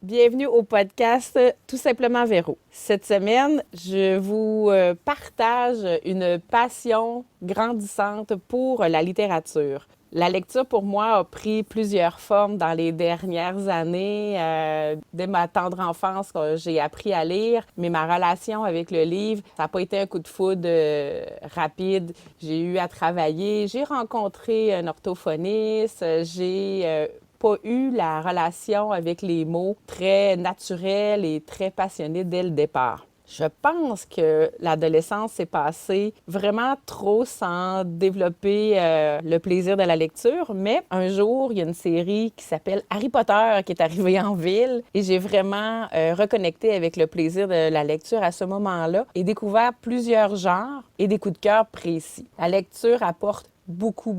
Bienvenue au podcast Tout simplement Véro. Cette semaine, je vous partage une passion grandissante pour la littérature. La lecture, pour moi, a pris plusieurs formes dans les dernières années. Dès ma tendre enfance, j'ai appris à lire, mais ma relation avec le livre, ça n'a pas été un coup de foudre rapide. J'ai eu à travailler, j'ai rencontré un orthophoniste, j'ai pas eu la relation avec les mots très naturelle et très passionnée dès le départ. Je pense que l'adolescence s'est passée vraiment trop sans développer le plaisir de la lecture, mais un jour, il y a une série qui s'appelle Harry Potter qui est arrivée en ville et j'ai vraiment reconnecté avec le plaisir de la lecture à ce moment-là et découvert plusieurs genres et des coups de cœur précis. La lecture apporte beaucoup.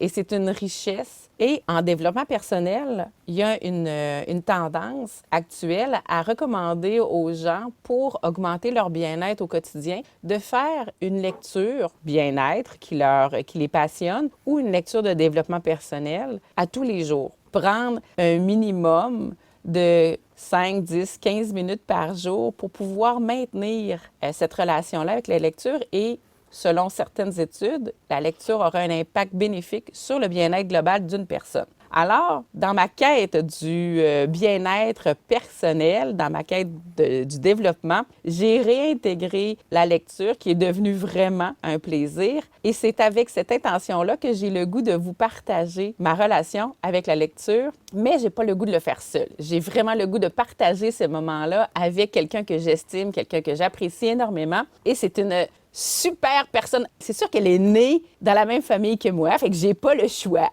Et c'est une richesse. Et en développement personnel, il y a une tendance actuelle à recommander aux gens, pour augmenter leur bien-être au quotidien, de faire une lecture bien-être qui les passionne ou une lecture de développement personnel à tous les jours. Prendre un minimum de 5, 10, 15 minutes par jour pour pouvoir maintenir cette relation-là avec la lecture et selon certaines études, la lecture aura un impact bénéfique sur le bien-être global d'une personne. Alors, dans ma quête du bien-être personnel, dans ma quête du développement, j'ai réintégré la lecture qui est devenue vraiment un plaisir. Et c'est avec cette intention-là que j'ai le goût de vous partager ma relation avec la lecture, mais j'ai pas le goût de le faire seul. J'ai vraiment le goût de partager ces moments-là avec quelqu'un que j'estime, quelqu'un que j'apprécie énormément. Et c'est une super personne. C'est sûr qu'elle est née dans la même famille que moi, fait que j'ai pas le choix.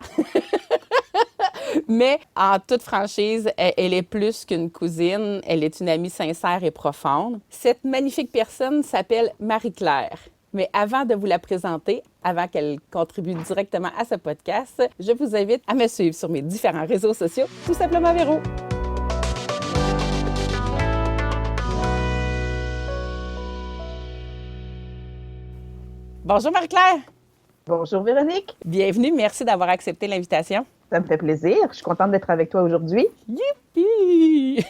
Mais en toute franchise, elle est plus qu'une cousine. Elle est une amie sincère et profonde. Cette magnifique personne s'appelle Marie-Claire. Mais avant de vous la présenter, avant qu'elle contribue directement à ce podcast, je vous invite à me suivre sur mes différents réseaux sociaux, tout simplement Véro. Bonjour Marie-Claire. Bonjour Véronique. Bienvenue, merci d'avoir accepté l'invitation. Ça me fait plaisir. Je suis contente d'être avec toi aujourd'hui. Youpi!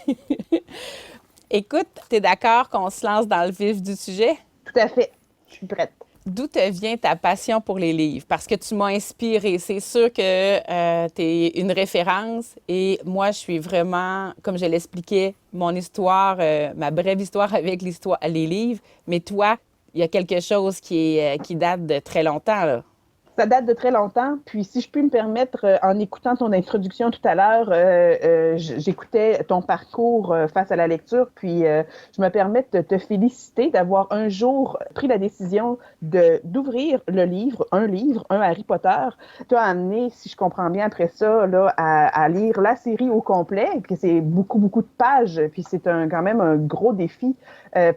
Écoute, t'es d'accord qu'on se lance dans le vif du sujet? Tout à fait. Je suis prête. D'où te vient ta passion pour les livres? Parce que tu m'as inspirée. C'est sûr que tu es une référence et moi, je suis vraiment, comme je l'expliquais, mon histoire, ma brève histoire avec les livres. Mais toi, il y a quelque chose qui date de très longtemps, là. Ça date de très longtemps. Puis, si je puis me permettre, en écoutant ton introduction tout à l'heure, j'écoutais ton parcours face à la lecture. Puis, je me permets de te féliciter d'avoir un jour pris la décision d'ouvrir un livre, un Harry Potter. Tu as amené, si je comprends bien après ça, là, à lire la série au complet. Puis, c'est beaucoup de pages. Puis, c'est quand même un gros défi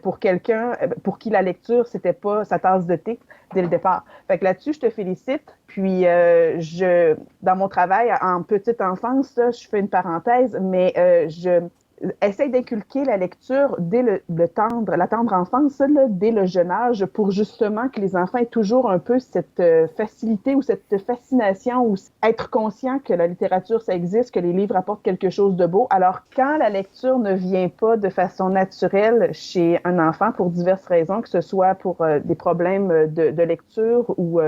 pour quelqu'un pour qui la lecture, c'était pas sa tasse de thé dès le départ. Fait que là-dessus, je te félicite. Puis, dans mon travail en petite enfance, là, je fais une parenthèse, mais je essaye d'inculquer la lecture dès la tendre enfance, là, dès le jeune âge, pour justement que les enfants aient toujours un peu cette facilité ou cette fascination ou être conscient que la littérature, ça existe, que les livres apportent quelque chose de beau. Alors, quand la lecture ne vient pas de façon naturelle chez un enfant pour diverses raisons, que ce soit pour des problèmes de lecture ou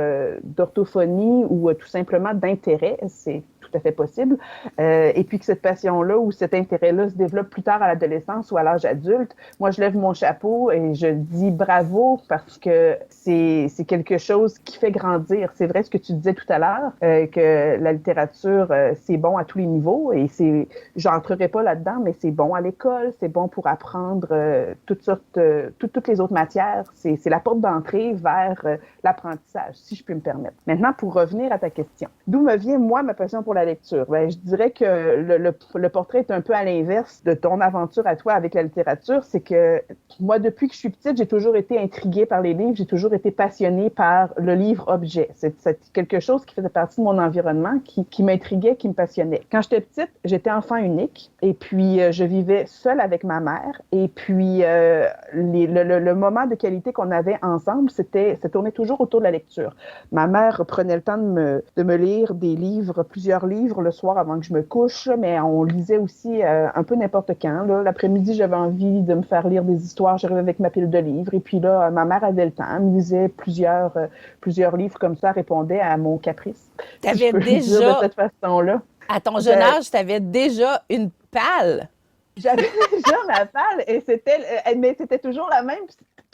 d'orthophonie ou tout simplement d'intérêt, c'est tout à fait possible. Et puis que cette passion-là ou cet intérêt-là se développe plus tard à l'adolescence ou à l'âge adulte. Moi, je lève mon chapeau et je dis bravo parce que c'est quelque chose qui fait grandir. C'est vrai ce que tu disais tout à l'heure, que la littérature, c'est bon à tous les niveaux et j'entrerai pas là-dedans, mais c'est bon à l'école, c'est bon pour apprendre toutes les autres matières. C'est la porte d'entrée vers l'apprentissage, si je peux me permettre. Maintenant, pour revenir à ta question, d'où me vient, moi, ma passion pour la lecture? Ben, je dirais que le portrait est un peu à l'inverse de ton aventure à toi avec la littérature. C'est que moi, depuis que je suis petite, j'ai toujours été intriguée par les livres. J'ai toujours été passionnée par le livre-objet. C'est quelque chose qui faisait partie de mon environnement, qui m'intriguait, qui me passionnait. Quand j'étais petite, j'étais enfant unique et puis je vivais seule avec ma mère. Et puis le moment de qualité qu'on avait ensemble, ça tournait toujours autour de la lecture. Ma mère prenait le temps de me lire des livres, plusieurs plusieurs livres le soir avant que je me couche, mais on lisait aussi un peu n'importe quand. Là. L'après-midi, j'avais envie de me faire lire des histoires. J'arrivais avec ma pile de livres. Et puis là, ma mère avait le temps. Elle me lisait plusieurs livres comme ça, répondait à mon caprice. Si je T'avais peux le dire de déjà, cette façon-là. à ton jeune âge, t'avais déjà une palle. J'avais déjà ma palle et mais c'était toujours la même,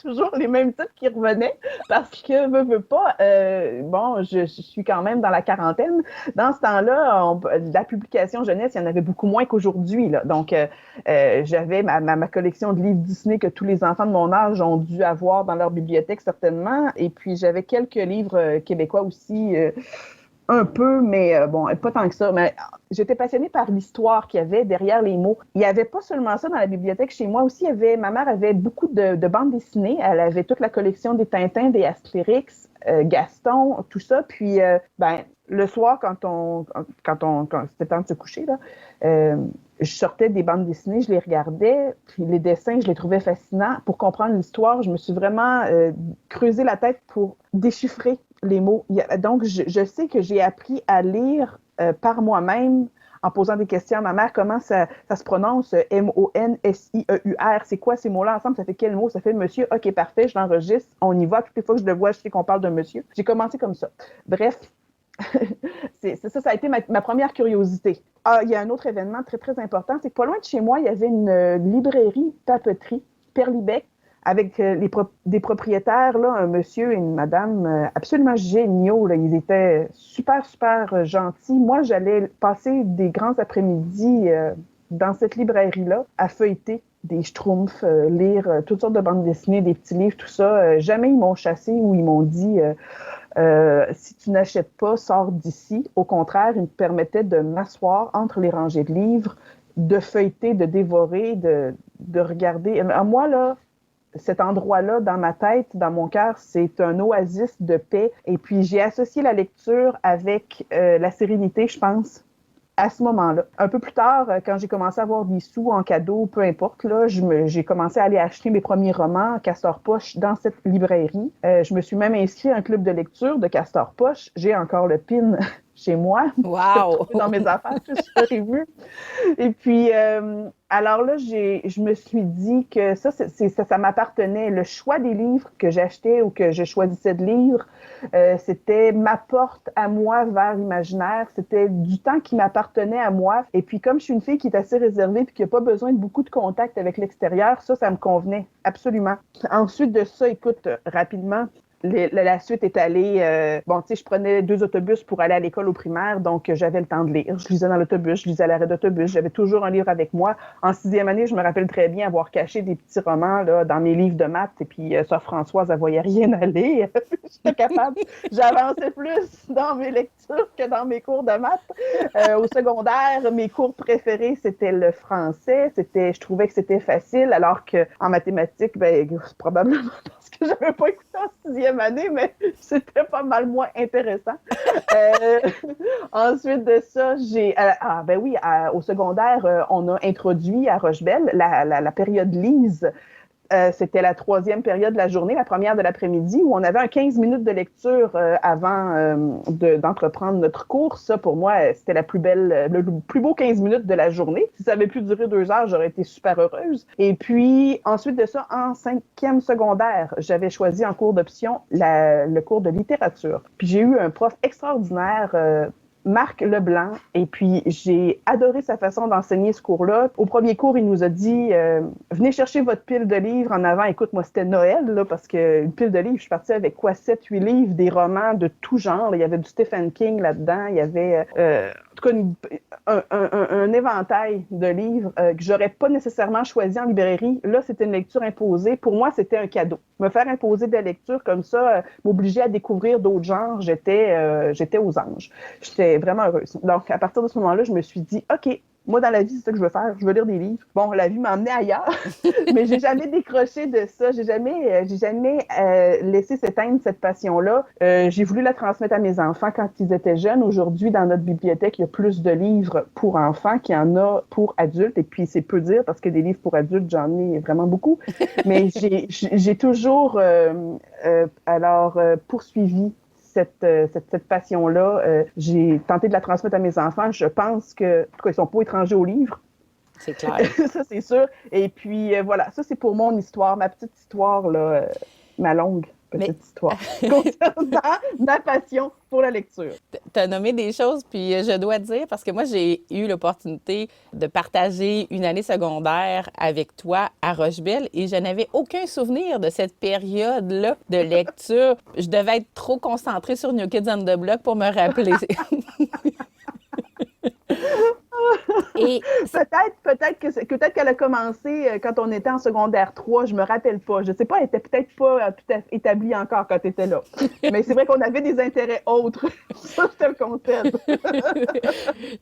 toujours les mêmes titres qui revenaient parce que, veux pas, bon, je suis quand même dans la quarantaine. Dans ce temps-là, la publication jeunesse, il y en avait beaucoup moins qu'aujourd'hui, là. Donc, j'avais ma collection de livres Disney que tous les enfants de mon âge ont dû avoir dans leur bibliothèque, certainement. Et puis, j'avais quelques livres québécois aussi, un peu, mais bon, pas tant que ça. Mais j'étais passionnée par l'histoire qu'il y avait derrière les mots. Il n'y avait pas seulement ça dans la bibliothèque chez moi. Aussi, ma mère avait beaucoup de bandes dessinées. Elle avait toute la collection des Tintins, des Astérix, Gaston, tout ça. Puis, le soir, quand c'était temps de se coucher, là, je sortais des bandes dessinées, je les regardais, puis les dessins, je les trouvais fascinants. Pour comprendre l'histoire, je me suis vraiment creusé la tête pour déchiffrer les mots. Donc, je sais que j'ai appris à lire par moi-même en posant des questions à ma mère. Comment ça se prononce? M-O-N-S-I-E-U-R. C'est quoi ces mots-là ensemble? Ça fait quel mot? Ça fait monsieur. OK, parfait, je l'enregistre. On y va. Toutes les fois que je le vois, je sais qu'on parle de monsieur. J'ai commencé comme ça. Bref, ça a été ma première curiosité. Ah, il y a un autre événement très, très important. C'est que pas loin de chez moi, il y avait une librairie papeterie, Perlibec, avec des propriétaires, là, un monsieur et une madame absolument géniaux. Là. Ils étaient super, super gentils. Moi, j'allais passer des grands après-midi dans cette librairie-là à feuilleter des schtroumpfs, lire toutes sortes de bandes dessinées, des petits livres, tout ça. Jamais ils m'ont chassé ou ils m'ont dit si tu n'achètes pas, sors d'ici. Au contraire, ils me permettaient de m'asseoir entre les rangées de livres, de feuilleter, de dévorer, de regarder. Moi, là, cet endroit-là, dans ma tête, dans mon cœur, c'est un oasis de paix. Et puis, j'ai associé la lecture avec la sérénité, je pense, à ce moment-là. Un peu plus tard, quand j'ai commencé à avoir des sous en cadeau, peu importe, là, j'ai commencé à aller acheter mes premiers romans Castor Poche dans cette librairie. Je me suis même inscrite à un club de lecture de Castor Poche. J'ai encore le pin chez moi. Wow! Dans mes affaires, je l'ai vu. Et puis, alors là, je me suis dit que ça m'appartenait. Le choix des livres que j'achetais ou que je choisissais de lire, c'était ma porte à moi vers l'imaginaire. C'était du temps qui m'appartenait à moi. Et puis, comme je suis une fille qui est assez réservée puis qui n'a pas besoin de beaucoup de contact avec l'extérieur, ça me convenait absolument. Ensuite de ça, écoute, rapidement, la suite est allée... bon, tu sais, je prenais 2 autobus pour aller à l'école au primaire, donc j'avais le temps de lire. Je lisais dans l'autobus, je lisais à l'arrêt d'autobus. J'avais toujours un livre avec moi. En 6e année, je me rappelle très bien avoir caché des petits romans là, dans mes livres de maths. Et puis, sœur Françoise, elle voyait rien aller. J'étais capable. J'avançais plus dans mes lectures que dans mes cours de maths. Au secondaire, mes cours préférés, c'était le français. Je trouvais que c'était facile, alors qu'en mathématiques, c'est probablement parce que j'avais pas écouté en 6e année, mais c'était pas mal moins intéressant. Ensuite de ça, au secondaire, on a introduit à Rochebelle la période Lise. C'était la 3e période de la journée, la première de l'après-midi, où on avait un 15 minutes de lecture avant d'entreprendre notre cours. Ça, pour moi, c'était le plus beau 15 minutes de la journée. Si ça avait pu durer 2 heures, j'aurais été super heureuse. Et puis, ensuite de ça, en 5e secondaire, j'avais choisi en cours d'option le cours de littérature. Puis j'ai eu un prof extraordinaire, Marc Leblanc, et puis j'ai adoré sa façon d'enseigner ce cours-là. Au premier cours, il nous a dit venez chercher votre pile de livres en avant. Écoute, moi, c'était Noël, là, parce qu'une pile de livres, je suis partie avec 7-8 livres, des romans de tout genre. Il y avait du Stephen King là-dedans, il y avait en tout cas un éventail de livres que j'aurais pas nécessairement choisi en librairie. Là, c'était une lecture imposée. Pour moi, c'était un cadeau. Me faire imposer des lectures comme ça, m'obliger à découvrir d'autres genres, j'étais aux anges. J'étais vraiment heureuse. Donc, à partir de ce moment-là, je me suis dit, OK, moi, dans la vie, c'est ça que je veux faire. Je veux lire des livres. Bon, la vie m'a emmenée ailleurs, mais j'ai jamais décroché de ça. J'ai jamais laissé s'éteindre cette passion-là. J'ai voulu la transmettre à mes enfants quand ils étaient jeunes. Aujourd'hui, dans notre bibliothèque, il y a plus de livres pour enfants qu'il y en a pour adultes. Et puis, c'est peu dire parce que des livres pour adultes, j'en ai vraiment beaucoup. Mais j'ai toujours poursuivi cette passion-là. J'ai tenté de la transmettre à mes enfants. Je pense que, en tout cas, ils sont pas étrangers au livre. C'est clair. Ça, c'est sûr. Et puis, voilà, ça, c'est pour mon histoire, ma petite histoire, là, ma longue petite histoire, concernant ma passion pour la lecture. Tu as nommé des choses, puis je dois dire, parce que moi, j'ai eu l'opportunité de partager une année secondaire avec toi à Rochebelle et je n'avais aucun souvenir de cette période-là de lecture. Je devais être trop concentrée sur New Kids on the Block pour me rappeler. Et peut-être qu'elle a commencé quand on était en secondaire 3, je me rappelle pas. Je sais pas, elle était peut-être pas tout à fait établie encore quand tu étais là. Mais c'est vrai qu'on avait des intérêts autres. Ça, je te le concède.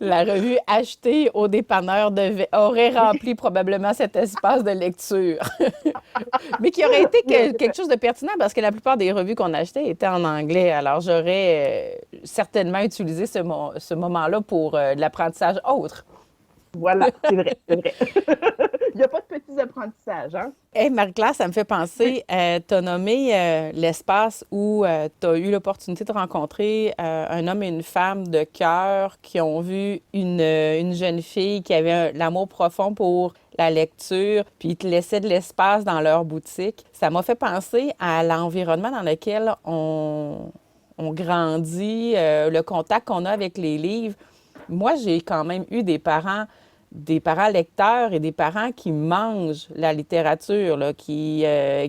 La revue achetée au dépanneur aurait rempli probablement cet espace de lecture. Mais qui aurait été quelque chose de pertinent parce que la plupart des revues qu'on achetait étaient en anglais. Alors, j'aurais certainement utilisé ce moment-là pour de l'apprentissage autre. Voilà, c'est vrai, c'est vrai. Il n'y a pas de petits apprentissages, hein? Hey, Marie-Claire, ça me fait penser, tu as nommé l'espace où tu as eu l'opportunité de rencontrer un homme et une femme de cœur qui ont vu une jeune fille qui avait l'amour profond pour la lecture, puis ils te laissaient de l'espace dans leur boutique. Ça m'a fait penser à l'environnement dans lequel on grandit, le contact qu'on a avec les livres. Moi, j'ai quand même eu des parents lecteurs et des parents qui mangent la littérature, là, qui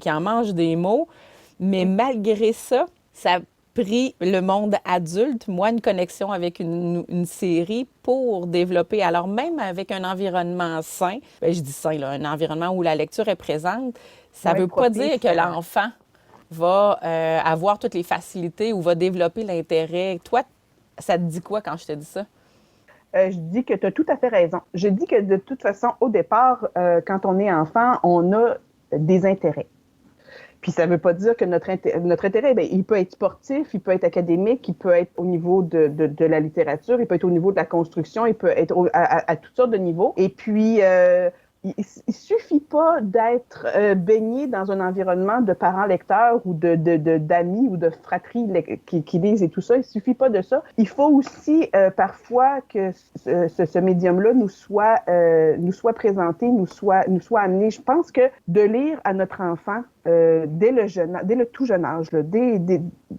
en mangent des mots. Mais malgré ça, ça a pris le monde adulte, moi, une connexion avec une série pour développer. Alors, même avec un environnement sain, bien, je dis sain, là, un environnement où la lecture est présente, ça ne veut pas dire que l'enfant va avoir toutes les facilités ou va développer l'intérêt. Toi, ça te dit quoi quand je te dis ça? Je dis que tu as tout à fait raison. Je dis que de toute façon, au départ, quand on est enfant, on a des intérêts. Puis ça ne veut pas dire que notre intérêt, bien, il peut être sportif, il peut être académique, il peut être au niveau de la littérature, il peut être au niveau de la construction, il peut être à toutes sortes de niveaux. Et puis, il suffit pas d'être baigné dans un environnement de parents lecteurs ou d'amis ou de fratries qui lisent et tout ça. Il suffit pas de ça. Il faut aussi parfois que ce médium-là nous soit présenté, nous soit amené. Je pense que de lire à notre enfant dès le tout jeune âge, là,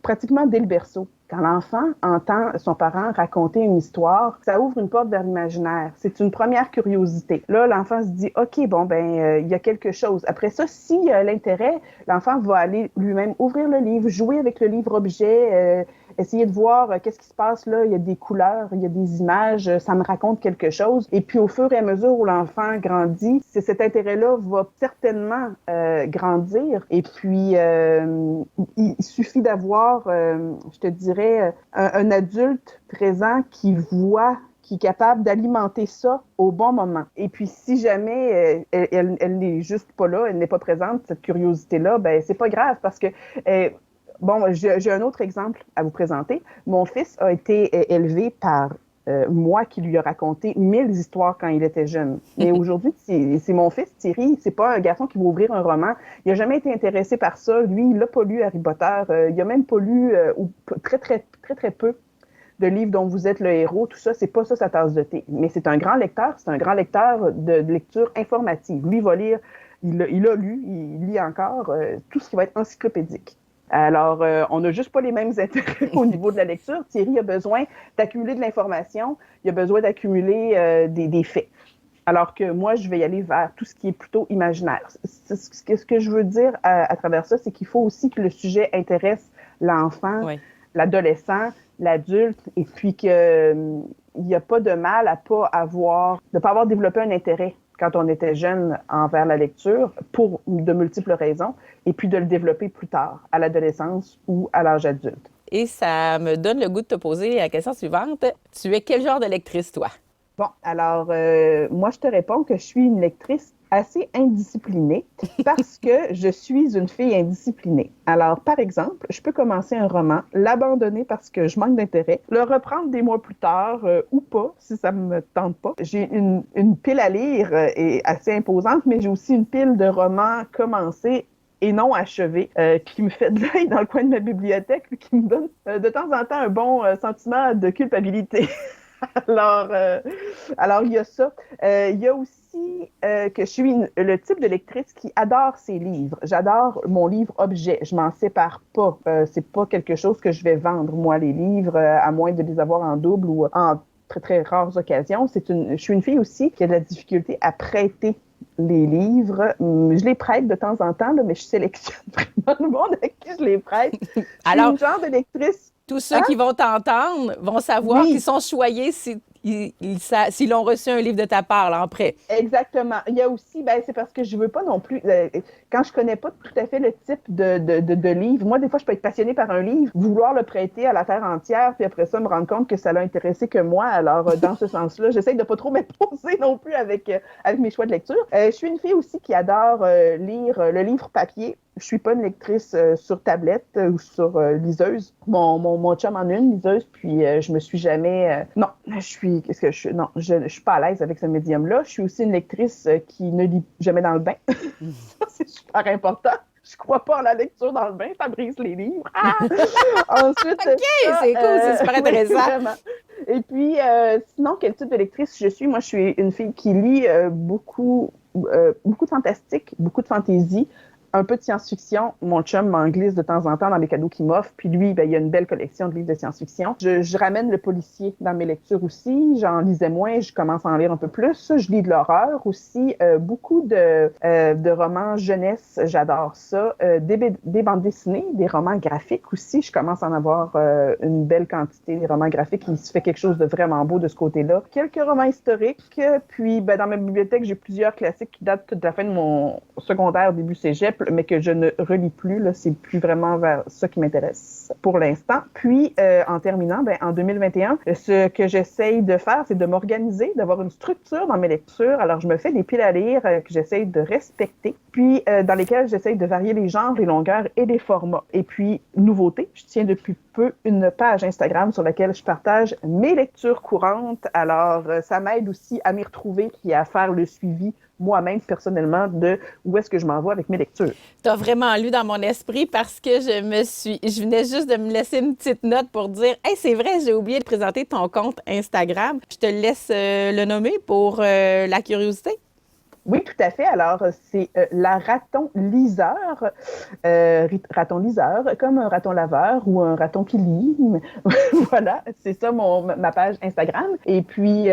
pratiquement dès le berceau. Quand l'enfant entend son parent raconter une histoire, ça ouvre une porte vers l'imaginaire. C'est une première curiosité. Là, l'enfant se dit, OK, bon, il y a quelque chose. Après ça, s'il y a l'intérêt, l'enfant va aller lui-même ouvrir le livre, jouer avec le livre-objet, essayer de voir qu'est-ce qui se passe là. Il y a des couleurs, il y a des images, ça me raconte quelque chose. Et puis, au fur et à mesure où l'enfant grandit, cet intérêt-là va certainement grandir. Et puis, il suffit d'avoir, je te dirais, un adulte présent qui est capable d'alimenter ça au bon moment. Et puis, si jamais elle n'est juste pas là, elle n'est pas présente, cette curiosité-là, ben c'est pas grave parce que bon, j'ai un autre exemple à vous présenter. Mon fils a été élevé par moi qui lui a raconté 1000 histoires quand il était jeune. Mais aujourd'hui, c'est mon fils, Thierry, c'est pas un garçon qui va ouvrir un roman. Il n'a jamais été intéressé par ça. Lui, il n'a pas lu Harry Potter. Il n'a même pas lu, ou très, très, très, très peu de livres dont vous êtes le héros. Tout ça, c'est pas ça sa tasse de thé. Mais c'est un grand lecteur. C'est un grand lecteur de lecture informative. Lui, il va lire, il a lu, il lit encore tout ce qui va être encyclopédique. Alors, on n'a juste pas les mêmes intérêts au niveau de la lecture. Thierry a besoin d'accumuler de l'information, il a besoin d'accumuler des faits. Alors que moi, je vais y aller vers tout ce qui est plutôt imaginaire. Ce que je veux dire à travers ça, c'est qu'il faut aussi que le sujet intéresse l'enfant, l'adolescent, l'adulte, et puis qu'il n'y a pas de mal à ne pas avoir développé un intérêt quand on était jeune envers la lecture pour de multiples raisons, et puis de le développer plus tard, à l'adolescence ou à l'âge adulte. Et ça me donne le goût de te poser la question suivante. Tu es quel genre de lectrice, toi? Bon, alors, moi, je te réponds que je suis une lectrice assez indisciplinée parce que je suis une fille indisciplinée. Alors, par exemple, je peux commencer un roman, l'abandonner parce que je manque d'intérêt, le reprendre des mois plus tard ou pas, si ça me tente pas. J'ai une pile à lire assez imposante, mais j'ai aussi une pile de romans commencés et non achevée, qui me fait de l'œil dans le coin de ma bibliothèque, puis qui me donne de temps en temps un bon sentiment de culpabilité. Alors, alors, il y a ça. Il y a aussi que je suis le type de lectrice qui adore ses livres. J'adore mon livre objet. Je m'en sépare pas. C'est pas quelque chose que je vais vendre, moi, les livres, à moins de les avoir en double ou en très, très rares occasions. Je suis une fille aussi qui a de la difficulté à prêter les livres. Je les prête de temps en temps, là, mais je sélectionne vraiment le monde à qui je les prête. Je suis une genre de lectrice. Tous ceux qui vont t'entendre vont savoir qu'ils sont choyés s'ils ont reçu un livre de ta part, là, en prêt. Exactement. Il y a aussi, c'est parce que je veux pas non plus, quand je connais pas tout à fait le type de livre, moi, des fois, je peux être passionnée par un livre, vouloir le prêter à la terre entière, puis après ça, me rendre compte que ça l'a intéressé que moi. Alors, dans ce sens-là, j'essaie de pas trop m'imposer non plus avec mes choix de lecture. Je suis une fille aussi qui adore lire le livre papier. Je suis pas une lectrice sur tablette ou sur liseuse. Mon chum en a une liseuse, puis je me suis jamais... non, je suis pas à l'aise avec ce médium-là. Je suis aussi une lectrice qui ne lit jamais dans le bain. Ça, c'est super important. Je crois pas en la lecture dans le bain, ça brise les livres. Ah! Ensuite, OK, c'est cool, c'est super intéressant. Oui, et puis, sinon, quel type de lectrice je suis? Moi, je suis une fille qui lit beaucoup de fantastique, beaucoup de fantaisie, un peu de science-fiction. Mon chum m'en glisse de temps en temps dans les cadeaux qu'il m'offre. Puis lui, il y a une belle collection de livres de science-fiction. Je ramène le policier dans mes lectures aussi. J'en lisais moins, je commence à en lire un peu plus. Je lis de l'horreur aussi. Beaucoup de romans jeunesse, j'adore ça. Des bandes dessinées, des romans graphiques aussi. Je commence à en avoir une belle quantité. Des romans graphiques, il se fait quelque chose de vraiment beau de ce côté-là. Quelques romans historiques. Puis, dans ma bibliothèque, j'ai plusieurs classiques qui datent de la fin de mon secondaire, début cégep, mais que je ne relis plus. Là, c'est plus vraiment vers ça qui m'intéresse pour l'instant. Puis, en terminant, en 2021, ce que j'essaye de faire, c'est de m'organiser, d'avoir une structure dans mes lectures. Alors, je me fais des piles à lire que j'essaye de respecter, puis dans lesquelles j'essaye de varier les genres, les longueurs et les formats. Et puis, nouveauté, je tiens depuis peu une page Instagram sur laquelle je partage mes lectures courantes. Alors, ça m'aide aussi à m'y retrouver et à faire le suivi moi-même, personnellement, de où est-ce que je m'en vais avec mes lectures. Tu as vraiment lu dans mon esprit parce que je venais juste de me laisser une petite note pour dire « Hey, c'est vrai, j'ai oublié de présenter ton compte Instagram. » Je te laisse le nommer pour la curiosité. Oui, tout à fait. Alors, c'est la raton liseur. Raton liseur, comme un raton laveur ou un raton qui lit. Voilà, c'est ça ma page Instagram. Et puis,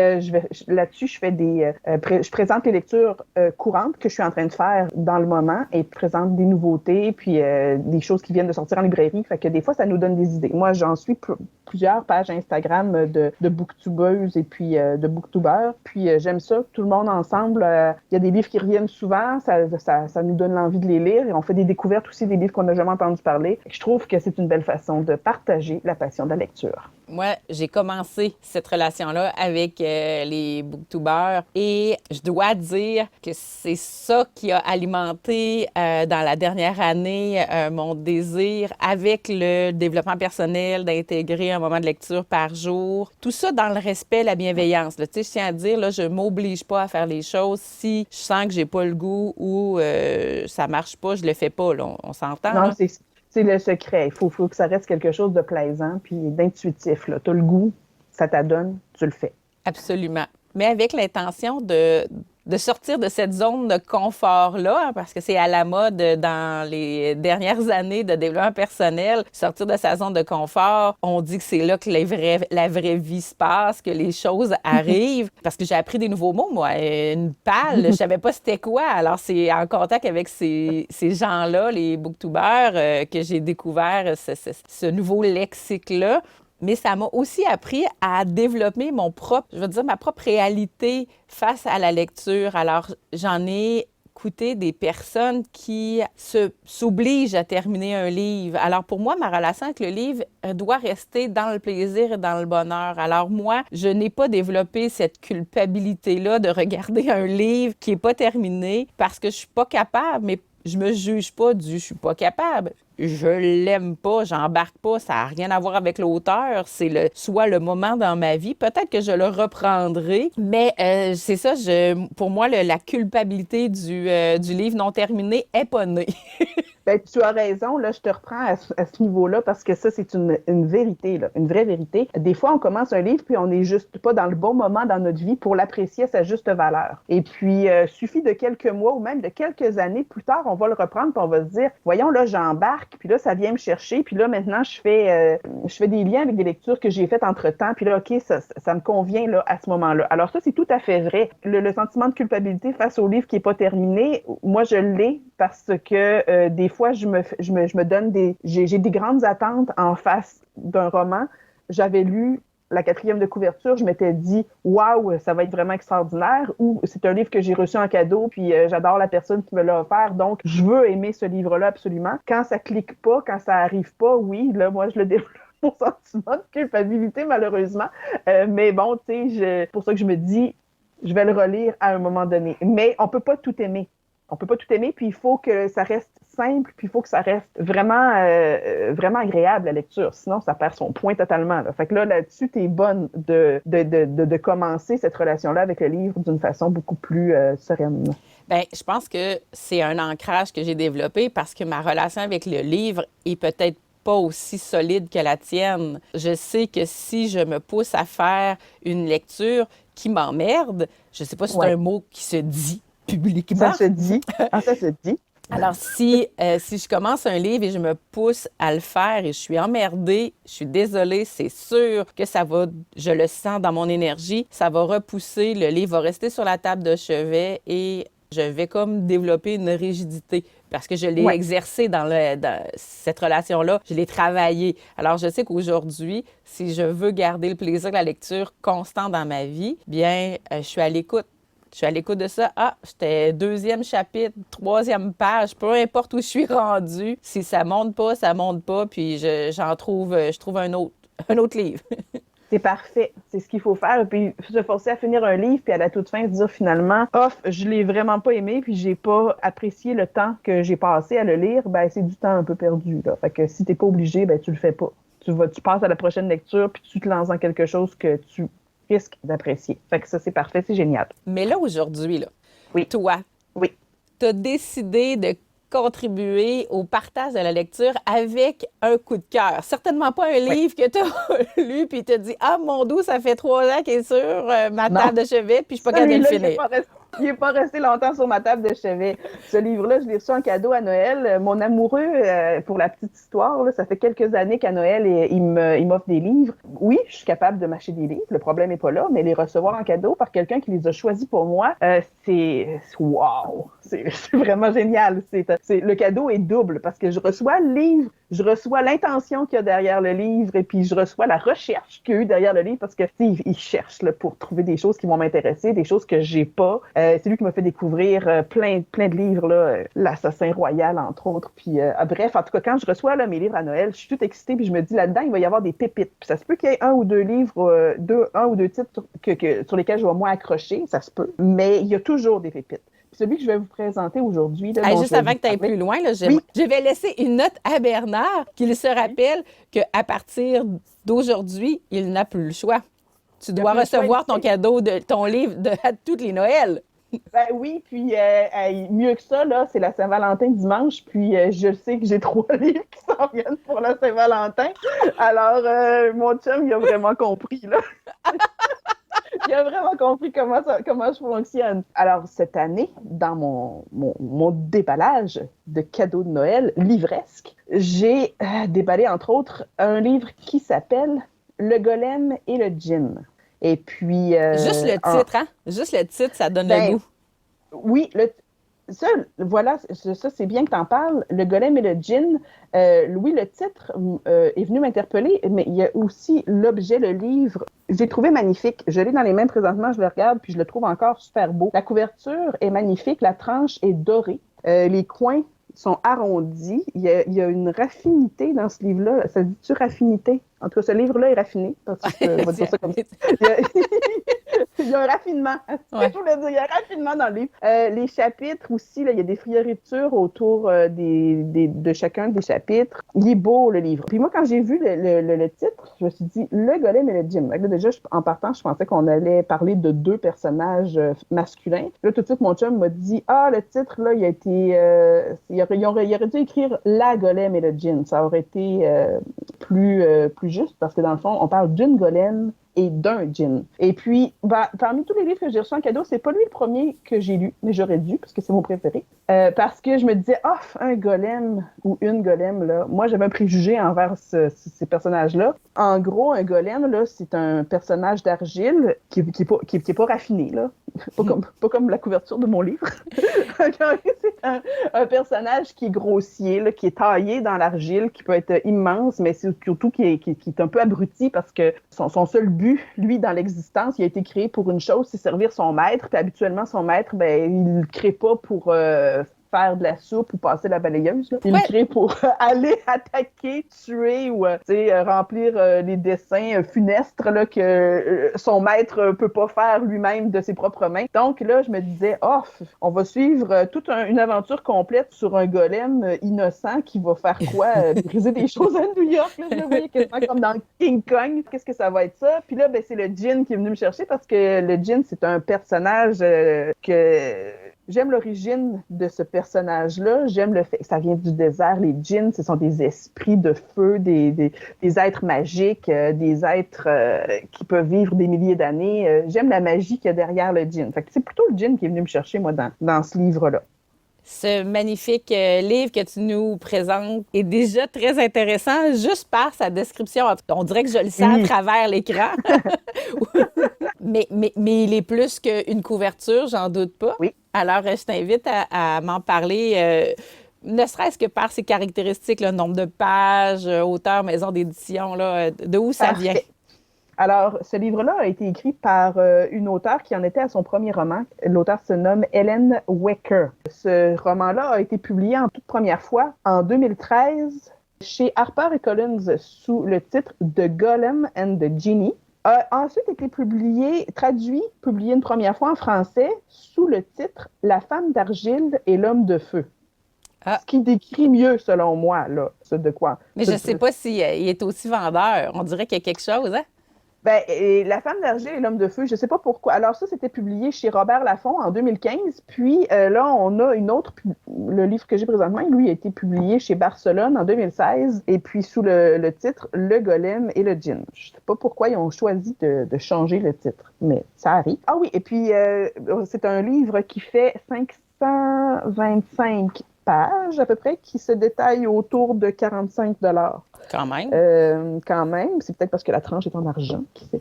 là-dessus, je présente les lectures courantes que je suis en train de faire dans le moment et présente des nouveautés, puis des choses qui viennent de sortir en librairie. Fait que des fois, ça nous donne des idées. Moi, j'en suis plusieurs pages Instagram de booktubeuses et puis de booktubeurs. Puis, j'aime ça, tout le monde ensemble. Il y a des livres qui reviennent souvent, ça nous donne l'envie de les lire et on fait des découvertes aussi des livres qu'on n'a jamais entendu parler. Je trouve que c'est une belle façon de partager la passion de la lecture. Moi, j'ai commencé cette relation-là avec les booktubeurs et je dois dire que c'est ça qui a alimenté dans la dernière année mon désir avec le développement personnel d'intégrer un moment de lecture par jour. Tout ça dans le respect, la bienveillance. Tu sais, je tiens à dire, là, je m'oblige pas à faire les choses si je sens que j'ai pas le goût ou ça marche pas, je le fais pas. Là. On s'entend? Non, là? C'est le secret. Il faut que ça reste quelque chose de plaisant puis d'intuitif. Tu as le goût, ça t'adonne, tu le fais. Absolument. Mais avec l'intention de sortir de cette zone de confort-là, hein, parce que c'est à la mode dans les dernières années de développement personnel, sortir de sa zone de confort, on dit que c'est là que la vraie vie se passe, que les choses arrivent. Parce que j'ai appris des nouveaux mots, moi. Une palle, je savais pas c'était quoi. Alors, c'est en contact avec ces gens-là, les booktubers, que j'ai découvert ce nouveau lexique-là. Mais ça m'a aussi appris à développer ma propre réalité face à la lecture. Alors, j'en ai écouté des personnes qui s'obligent à terminer un livre. Alors, pour moi, ma relation avec le livre doit rester dans le plaisir et dans le bonheur. Alors, moi, je n'ai pas développé cette culpabilité-là de regarder un livre qui n'est pas terminé parce que je suis pas capable, mais je me juge pas je suis pas capable. je l'aime pas, j'embarque pas, ça n'a rien à voir avec l'auteur, c'est soit le moment dans ma vie, peut-être que je le reprendrai, mais c'est ça, pour moi, la culpabilité du livre non terminé est pas née. Ben, tu as raison, là, je te reprends à ce niveau-là parce que ça, c'est une vérité, là, une vraie vérité. Des fois, on commence un livre puis on n'est juste pas dans le bon moment dans notre vie pour l'apprécier à sa juste valeur. Et puis, suffit de quelques mois ou même de quelques années plus tard, on va le reprendre puis on va se dire, voyons, là, j'embarque, puis là, ça vient me chercher, puis là, maintenant, je fais des liens avec des lectures que j'ai faites entre-temps, puis là, OK, ça me convient, là, à ce moment-là. Alors ça, c'est tout à fait vrai. Le sentiment de culpabilité face au livre qui n'est pas terminé, moi, je l'ai parce que des fois, je me donne j'ai des grandes attentes en face d'un roman. J'avais lu la 4e de couverture, je m'étais dit « Waouh, ça va être vraiment extraordinaire » ou « C'est un livre que j'ai reçu en cadeau, puis j'adore la personne qui me l'a offert, donc je veux aimer ce livre-là absolument. » Quand ça clique pas, quand ça arrive pas, oui, là, moi, je le développe. Mon sentiment de culpabilité, malheureusement. Mais bon, tu sais, c'est pour ça que je me dis, je vais le relire à un moment donné. Mais on peut pas tout aimer. On peut pas tout aimer, puis il faut que ça reste simple, puis il faut que ça reste vraiment, vraiment agréable la lecture. Sinon, ça perd son point totalement. Là. Fait que là-dessus, t'es bonne de commencer cette relation-là avec le livre d'une façon beaucoup plus sereine. Bien, je pense que c'est un ancrage que j'ai développé parce que ma relation avec le livre est peut-être pas aussi solide que la tienne. Je sais que si je me pousse à faire une lecture qui m'emmerde, je sais pas si c'est un mot qui se dit publiquement. Ça se dit. Ah, ça se dit. Alors, si je commence un livre et je me pousse à le faire et je suis emmerdée, je suis désolée, c'est sûr que ça va, je le sens dans mon énergie, ça va repousser, le livre va rester sur la table de chevet et je vais comme développer une rigidité parce que je l'ai exercé dans cette relation-là, je l'ai travaillé. Alors, je sais qu'aujourd'hui, si je veux garder le plaisir de la lecture constant dans ma vie, bien, je suis à l'écoute. Je suis à l'écoute de ça. Ah, j'étais 2e chapitre, 3e page, peu importe où je suis rendue. Si ça monte pas, puis je trouve un autre livre. C'est parfait. C'est ce qu'il faut faire. Puis se forcer à finir un livre, puis à la toute fin, se dire finalement, je l'ai vraiment pas aimé, puis j'ai pas apprécié le temps que j'ai passé à le lire, ben c'est du temps un peu perdu, là. Fait que si t'es pas obligé, ben tu le fais pas. Tu passes à la prochaine lecture, puis tu te lances dans quelque chose que tu risque d'apprécier. Fait que ça, c'est parfait, c'est génial. Mais là, aujourd'hui, là, oui. Toi, tu as décidé de contribuer au partage de la lecture avec un coup de cœur. Certainement pas un livre que tu as lu puis tu te dit « Ah, mon Dieu, ça fait 3 ans qu'il est sur ma table de chevet puis je suis pas capable de le finir. » Il n'est pas resté longtemps sur ma table de chevet. Ce livre-là, je l'ai reçu en cadeau à Noël. Mon amoureux, pour la petite histoire, là, ça fait quelques années qu'à Noël, il m'offre des livres. Oui, je suis capable de m'acheter des livres, le problème n'est pas là, mais les recevoir en cadeau par quelqu'un qui les a choisis pour moi, c'est wow! C'est vraiment génial. Le cadeau est double parce que je reçois le livre, je reçois l'intention qu'il y a derrière le livre et puis je reçois la recherche qu'il y a eu derrière le livre parce que il cherche là, pour trouver des choses qui vont m'intéresser, des choses que j'ai pas. C'est lui qui m'a fait découvrir plein de livres, là, L'Assassin Royal, entre autres. Puis, bref, en tout cas, quand je reçois là, mes livres à Noël, je suis toute excitée, puis je me dis, là-dedans, il va y avoir des pépites. Puis ça se peut qu'il y ait un ou deux livres, un ou deux titres sur lesquels je vais moins accrocher, ça se peut. Mais il y a toujours des pépites. Puis celui que je vais vous présenter aujourd'hui... Là, juste avant que tu ailles plus loin, là, je vais laisser une note à Bernard qu'il se rappelle qu'à partir d'aujourd'hui, il n'a plus le choix. Tu dois recevoir ton cadeau, ton livre à toutes les Noëls. Ben oui, puis mieux que ça, là, c'est la Saint-Valentin dimanche, puis je sais que j'ai 3 livres qui s'en viennent pour la Saint-Valentin. Alors, mon chum, il a vraiment compris, là. Il a vraiment compris comment je fonctionne. Alors, cette année, dans mon déballage de cadeaux de Noël livresque, j'ai déballé, entre autres, un livre qui s'appelle « Le golem et le djinn ». Et puis... Juste le titre, hein? Juste le titre, ça donne le goût. Oui, voilà, ça, c'est bien que tu en parles. Le golem et le djinn, oui, le titre est venu m'interpeller, mais il y a aussi l'objet, le livre. J'ai trouvé magnifique. Je l'ai dans les mains présentement, je le regarde, puis je le trouve encore super beau. La couverture est magnifique, la tranche est dorée. Les coins sont arrondis. Il y a une raffinité dans ce livre-là. Ça dit-tu raffinité? En tout cas, ce livre-là est raffiné. On va dire ça comme ça. Il y a un raffinement. Ouais. Je voulais dire, il y a un raffinement dans le livre. Les chapitres aussi, là, il y a des fioritures autour de chacun des chapitres. Il est beau, le livre. Puis moi, quand j'ai vu le titre, je me suis dit, le golem et le djinn. Là, déjà, en partant, je pensais qu'on allait parler de deux personnages masculins. Là, tout de suite, mon chum m'a dit, le titre, là, il a été... il aurait dû écrire la golem et le djinn. Ça aurait été plus juste, parce que dans le fond, on parle d'une golem et d'un djinn. Et puis, parmi tous les livres que j'ai reçus en cadeau, c'est pas lui le premier que j'ai lu, mais j'aurais dû, parce que c'est mon préféré. Parce que je me disais, un golem ou une golem, là, moi, j'avais un préjugé envers ces personnages-là. En gros, un golem, là, c'est un personnage d'argile qui est pas raffiné, là. Pas comme la couverture de mon livre. C'est un personnage qui est grossier, là, qui est taillé dans l'argile, qui peut être immense, mais c'est surtout qui est un peu abruti parce que son seul but, lui, dans l'existence, il a été créé pour une chose, c'est servir son maître. Puis habituellement, son maître, il ne le crée pas pour faire de la soupe ou passer la balayeuse. Là. Il le crée pour aller attaquer, tuer ou remplir les dessins funestres là, que son maître peut pas faire lui-même de ses propres mains. Donc là, je me disais, on va suivre toute une aventure complète sur un golem innocent qui va faire quoi? Briser des choses à New York. Là, je le voyais quasiment comme dans King Kong. Qu'est-ce que ça va être ça? Puis là, c'est le djinn qui est venu me chercher parce que le djinn, c'est un personnage que... J'aime l'origine de ce personnage-là. J'aime le fait que ça vient du désert. Les djinns, ce sont des esprits de feu, des êtres magiques, des êtres qui peuvent vivre des milliers d'années. J'aime la magie qu'il y a derrière le djinn. Fait que c'est plutôt le djinn qui est venu me chercher, moi, dans ce livre-là. Ce magnifique livre que tu nous présentes est déjà très intéressant juste par sa description. On dirait que je le sais à travers l'écran. mais il est plus qu'une couverture, j'en doute pas. Oui. Alors, je t'invite à m'en parler, ne serait-ce que par ses caractéristiques, le nombre de pages, auteur, maison d'édition, là, de où ça vient. Alors, ce livre-là a été écrit par une auteure qui en était à son premier roman. L'auteure se nomme Helen Wecker. Ce roman-là a été publié en toute première fois en 2013 chez HarperCollins sous le titre The Golem and the Genie. A ensuite été publié une première fois en français sous le titre La femme d'argile et l'homme de feu. Ce qui décrit mieux, selon moi, là, ce de quoi. Mais je ne sais pas s'il est aussi vendeur. On dirait qu'il y a quelque chose, hein? La femme d'argile et l'homme de feu, je ne sais pas pourquoi. Alors ça, c'était publié chez Robert Laffont en 2015. Puis là, on a une autre... Le livre que j'ai présentement, lui, a été publié chez Barcelone en 2016. Et puis sous le titre « Le golem et le djinn ». Je ne sais pas pourquoi ils ont choisi de changer le titre, mais ça arrive. Ah oui, et puis c'est un livre qui fait 525 pages à peu près, qui se détaille autour de 45 $. Quand même. Quand même. C'est peut-être parce que la tranche est en argent, qui sait.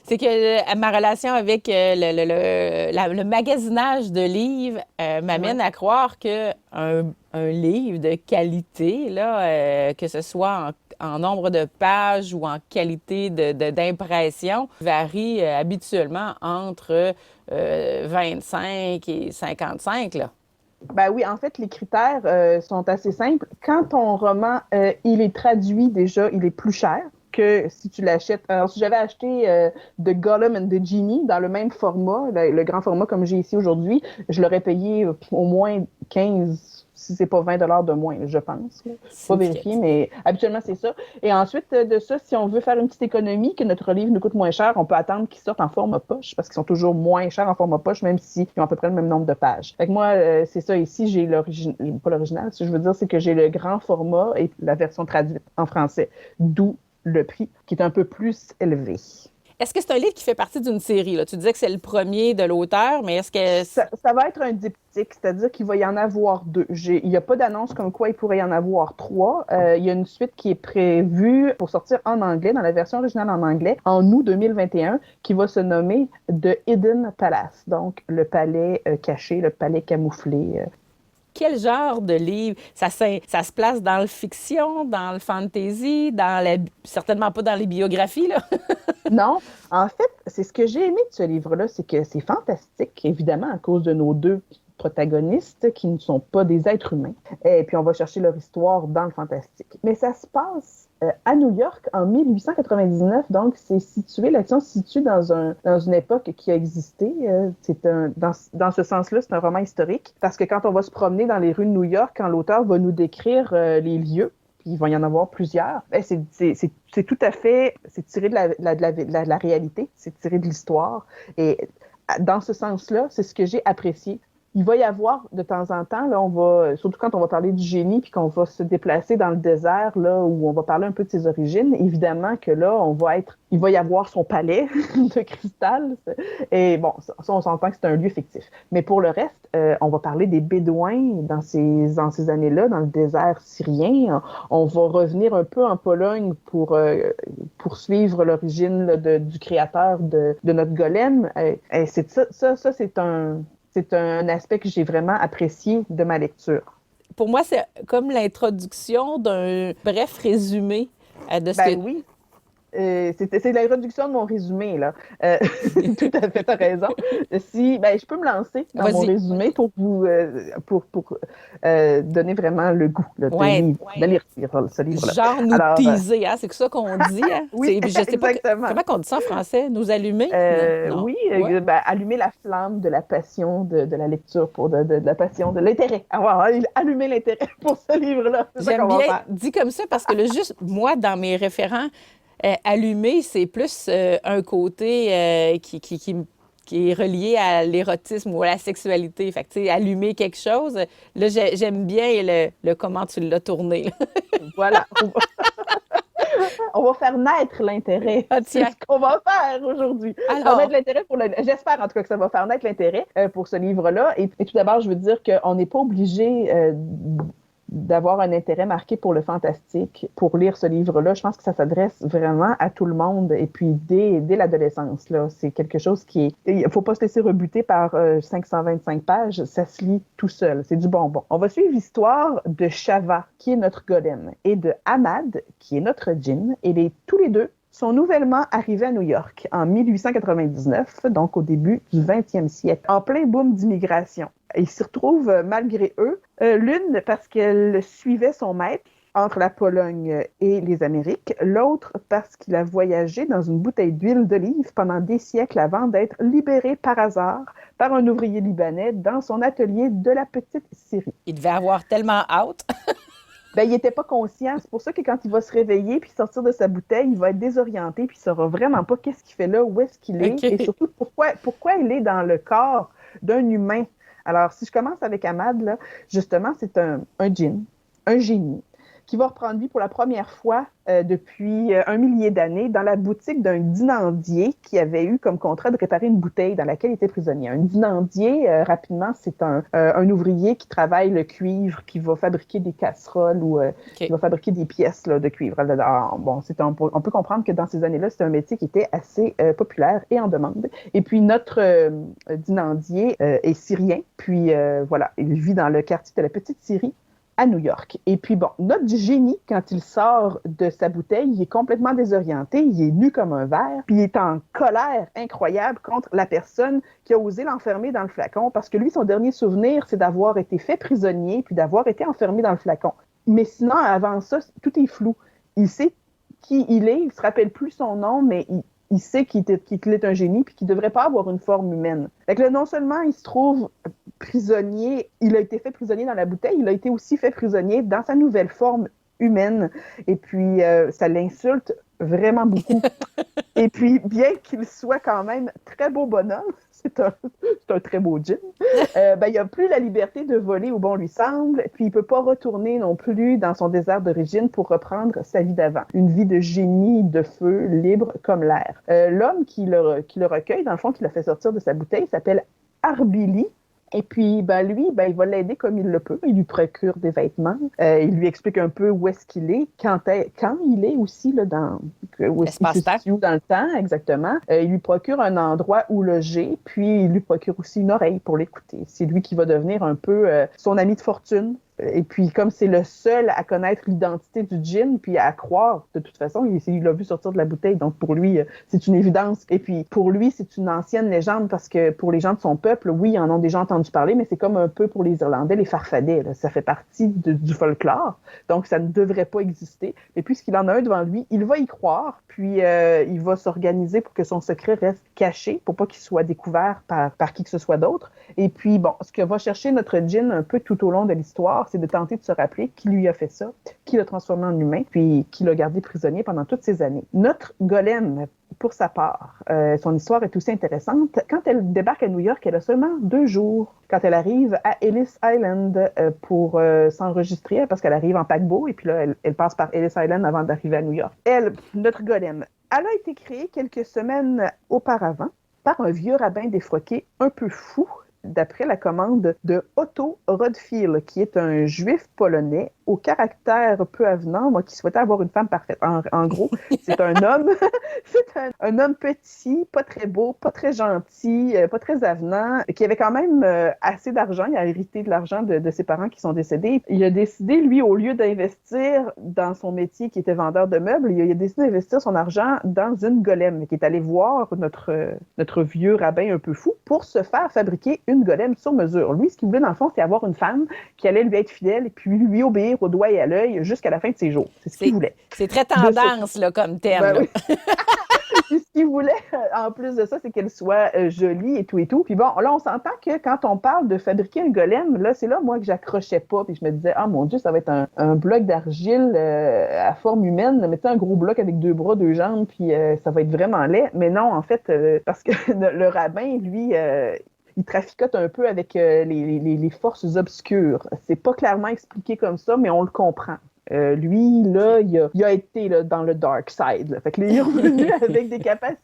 C'est que ma relation avec le magasinage de livres m'amène à croire qu'un livre de qualité, là, que ce soit en nombre de pages ou en qualité d'impression, varie habituellement entre 25 et 55, là. Oui, en fait, les critères sont assez simples. Quand ton roman, il est traduit déjà, il est plus cher que si tu l'achètes. Alors, si j'avais acheté The Golem and the Genie dans le même format, le grand format comme j'ai ici aujourd'hui, je l'aurais payé au moins 15, si c'est pas 20 $ de moins, je pense. Pas vérifier, mais habituellement, c'est ça. Et ensuite de ça, si on veut faire une petite économie, que notre livre nous coûte moins cher, on peut attendre qu'il sorte en format poche, parce qu'ils sont toujours moins chers en format poche, même s'ils ont à peu près le même nombre de pages. Fait que moi, c'est ça, ici, j'ai pas l'original, ce que je veux dire, c'est que j'ai le grand format et la version traduite en français, d'où le prix, qui est un peu plus élevé. Est-ce que c'est un livre qui fait partie d'une série, là? Tu disais que c'est le premier de l'auteur, mais est-ce que... Ça va être un diptyque, c'est-à-dire qu'il va y en avoir 2. Il n'y a pas d'annonce comme quoi il pourrait y en avoir 3. Il y a une suite qui est prévue pour sortir en anglais, dans la version originale en anglais, en août 2021, qui va se nommer The Hidden Palace, donc le palais caché, le palais camouflé. Quel genre de livre? Ça se place dans le fiction, dans le fantasy, certainement pas dans les biographies, là? Non. En fait, c'est ce que j'ai aimé de ce livre-là, c'est que c'est fantastique, évidemment, à cause de nos 2 protagonistes qui ne sont pas des êtres humains. Et puis, on va chercher leur histoire dans le fantastique. Mais ça se passe à New York en 1899. Donc, l'action se situe dans une époque qui a existé. Dans ce sens-là, c'est un roman historique parce que quand on va se promener dans les rues de New York, quand l'auteur va nous décrire les lieux, puis il va y en avoir plusieurs, c'est tout à fait, c'est tiré de la réalité, c'est tiré de l'histoire. Et dans ce sens-là, c'est ce que j'ai apprécié. Il va y avoir de temps en temps, là, surtout quand on va parler du génie puis qu'on va se déplacer dans le désert, là, où on va parler un peu de ses origines, évidemment que là, il va y avoir son palais de cristal. Et bon, ça, on s'entend que c'est un lieu fictif. Mais pour le reste, on va parler des Bédouins dans ces années-là, dans le désert syrien. On va revenir un peu en Pologne pour suivre l'origine là, du créateur de notre golem. Et c'est ça, c'est un aspect que j'ai vraiment apprécié de ma lecture. Pour moi, c'est comme l'introduction d'un bref résumé de ce que... Oui. C'est l'introduction de mon résumé, là. Tout à fait, t'as raison. Je peux me lancer dans mon résumé pour vous donner vraiment le goût là, de lire ce livre-là. Genre nous teaser, hein? C'est ça qu'on dit. Hein? Oui, je sais pas exactement. Comment on dit ça en français? Nous allumer? Non. Oui, allumer la flamme de la passion de la lecture, de la passion, de l'intérêt. Allumer l'intérêt pour ce livre-là. J'aime bien dit comme ça parce que juste, moi, dans mes référents, allumer, c'est plus un côté qui est relié à l'érotisme ou à la sexualité. Fait que, tu sais, allumer quelque chose, là, j'aime bien le comment tu l'as tourné. Voilà. On va faire naître l'intérêt. C'est ce qu'on va faire aujourd'hui. On va mettre l'intérêt J'espère en tout cas que ça va faire naître l'intérêt pour ce livre-là. Et tout d'abord, je veux dire qu'on n'est pas obligé d'avoir un intérêt marqué pour le fantastique, pour lire ce livre-là. Je pense que ça s'adresse vraiment à tout le monde. Et puis, dès l'adolescence, là, c'est quelque chose qui est... Il ne faut pas se laisser rebuter par 525 pages. Ça se lit tout seul. C'est du bonbon. On va suivre l'histoire de Shava, qui est notre golem, et de Ahmad, qui est notre djinn. Et tous les deux sont nouvellement arrivés à New York en 1899, donc au début du 20e siècle, en plein boom d'immigration. Ils s'y retrouvent malgré eux, l'une parce qu'elle suivait son maître entre la Pologne et les Amériques, l'autre parce qu'il a voyagé dans une bouteille d'huile d'olive pendant des siècles avant d'être libéré par hasard par un ouvrier libanais dans son atelier de la Petite Syrie. Il devait avoir tellement hâte. Il n'était pas conscient. C'est pour ça que quand il va se réveiller puis sortir de sa bouteille, il va être désorienté puis il ne saura vraiment pas qu'est-ce qu'il fait là, où est-ce qu'il est, et surtout pourquoi il est dans le corps d'un humain. Alors, si je commence avec Ahmad, là, justement, c'est un djinn, un génie, qui va reprendre vie pour la première fois depuis un millier d'années dans la boutique d'un dinandier qui avait eu comme contrat de réparer une bouteille dans laquelle il était prisonnier. Un dinandier, rapidement, c'est un ouvrier qui travaille le cuivre, qui va fabriquer des casseroles ou qui va fabriquer des pièces là, de cuivre. Alors, bon, on peut comprendre que dans ces années-là, c'était un métier qui était assez populaire et en demande. Et puis, notre dinandier est syrien. Puis, voilà, il vit dans le quartier de la Petite Syrie, à New York. Et puis bon, notre génie, quand il sort de sa bouteille, il est complètement désorienté, il est nu comme un verre, puis il est en colère incroyable contre la personne qui a osé l'enfermer dans le flacon, parce que lui, son dernier souvenir, c'est d'avoir été fait prisonnier, puis d'avoir été enfermé dans le flacon. Mais sinon, avant ça, tout est flou. Il sait qui il est, il se rappelle plus son nom, mais il sait qu'il est un génie puis qu'il ne devrait pas avoir une forme humaine. Fait que là, non seulement il se trouve prisonnier, il a été fait prisonnier dans la bouteille, il a été aussi fait prisonnier dans sa nouvelle forme humaine. Et puis, ça l'insulte vraiment beaucoup. Et puis, bien qu'il soit quand même très beau bonhomme, c'est un très beau djinn, il n'a plus la liberté de voler où bon lui semble, puis il ne peut pas retourner non plus dans son désert d'origine pour reprendre sa vie d'avant. Une vie de génie, de feu, libre comme l'air. L'homme qui le recueille, dans le fond, qui l'a fait sortir de sa bouteille, s'appelle Arbili. Et puis, lui, il va l'aider comme il le peut. Il lui procure des vêtements. Il lui explique un peu où est-ce qu'il est, quand il est aussi, là, où est-ce qu'il se situe dans le temps, exactement. Il lui procure un endroit où loger, puis il lui procure aussi une oreille pour l'écouter. C'est lui qui va devenir un peu son ami de fortune, Et puis, comme c'est le seul à connaître l'identité du djinn, puis à croire, de toute façon, il l'a vu sortir de la bouteille. Donc, pour lui, c'est une évidence. Et puis, pour lui, c'est une ancienne légende parce que pour les gens de son peuple, oui, ils en ont déjà entendu parler, mais c'est comme un peu pour les Irlandais, les farfadets. Là. Ça fait partie du folklore. Donc, ça ne devrait pas exister. Et puisqu'il en a un devant lui, il va y croire, puis il va s'organiser pour que son secret reste caché, pour pas qu'il soit découvert par qui que ce soit d'autre. Et puis, bon, ce que va chercher notre djinn un peu tout au long de l'histoire, c'est de tenter de se rappeler qui lui a fait ça, qui l'a transformé en humain, puis qui l'a gardé prisonnier pendant toutes ces années. Notre golem, pour sa part, son histoire est aussi intéressante. Quand elle débarque à New York, elle a seulement 2 jours quand elle arrive à Ellis Island pour s'enregistrer, parce qu'elle arrive en paquebot, et puis là, elle passe par Ellis Island avant d'arriver à New York. Elle, notre golem, elle a été créée quelques semaines auparavant par un vieux rabbin défroqué un peu fou, d'après la commande de Otto Rodfield, qui est un juif polonais au caractère peu avenant, moi qui souhaitais avoir une femme parfaite. En gros, c'est un homme, un homme petit, pas très beau, pas très gentil, pas très avenant, qui avait quand même assez d'argent. Il a hérité de l'argent de ses parents qui sont décédés. Il a décidé, lui, au lieu d'investir dans son métier qui était vendeur de meubles, il a décidé d'investir son argent dans une golem, qui est allé voir notre vieux rabbin un peu fou pour se faire fabriquer une golem sur mesure. Lui, ce qu'il voulait, dans le fond, c'est avoir une femme qui allait lui être fidèle et puis lui obéir au doigt et à l'œil jusqu'à la fin de ses jours. C'est ce qu'il voulait. C'est très tendance, là, comme thème. Ben oui. Puis ce qu'il voulait, en plus de ça, c'est qu'elle soit jolie et tout et tout. Puis bon, là, on s'entend que quand on parle de fabriquer un golem, là, c'est là, moi, que j'accrochais pas. Puis je me disais, ah mon Dieu, ça va être un bloc d'argile à forme humaine. Mettez un gros bloc avec 2 bras, 2 jambes, puis ça va être vraiment laid. Mais non, en fait, parce que le rabbin, lui... il traficote un peu avec les forces obscures. C'est pas clairement expliqué comme ça, mais on le comprend. Lui, là, il a été là, dans le dark side. Là. Fait que il est revenu avec des capacités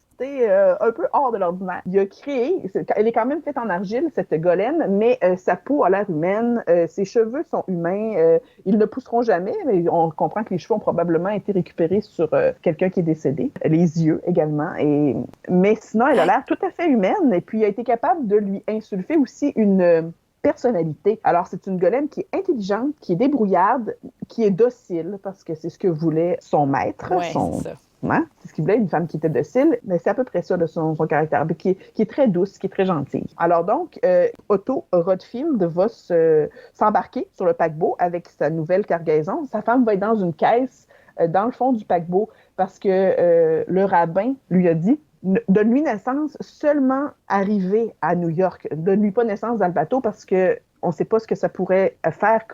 un peu hors de l'ordinaire. Il a créé, elle est quand même faite en argile, cette golem, mais sa peau a l'air humaine, ses cheveux sont humains, ils ne pousseront jamais, mais on comprend que les cheveux ont probablement été récupérés sur quelqu'un qui est décédé. Les yeux également. Mais sinon, elle a l'air tout à fait humaine, et puis il a été capable de lui insulfer aussi une personnalité. Alors, c'est une golem qui est intelligente, qui est débrouillarde, qui est docile, parce que c'est ce que voulait son maître. Oui, c'est ça. Hein? C'est ce qu'il voulait, une femme qui était docile, mais c'est à peu près ça de son caractère, qui est très douce, qui est très gentille. Alors donc, Otto Rodfield va s'embarquer sur le paquebot avec sa nouvelle cargaison. Sa femme va être dans une caisse dans le fond du paquebot parce que le rabbin lui a dit: donne-lui naissance seulement arrivé à New York. Donne-lui pas naissance dans le bateau parce que on ne sait pas ce que ça pourrait faire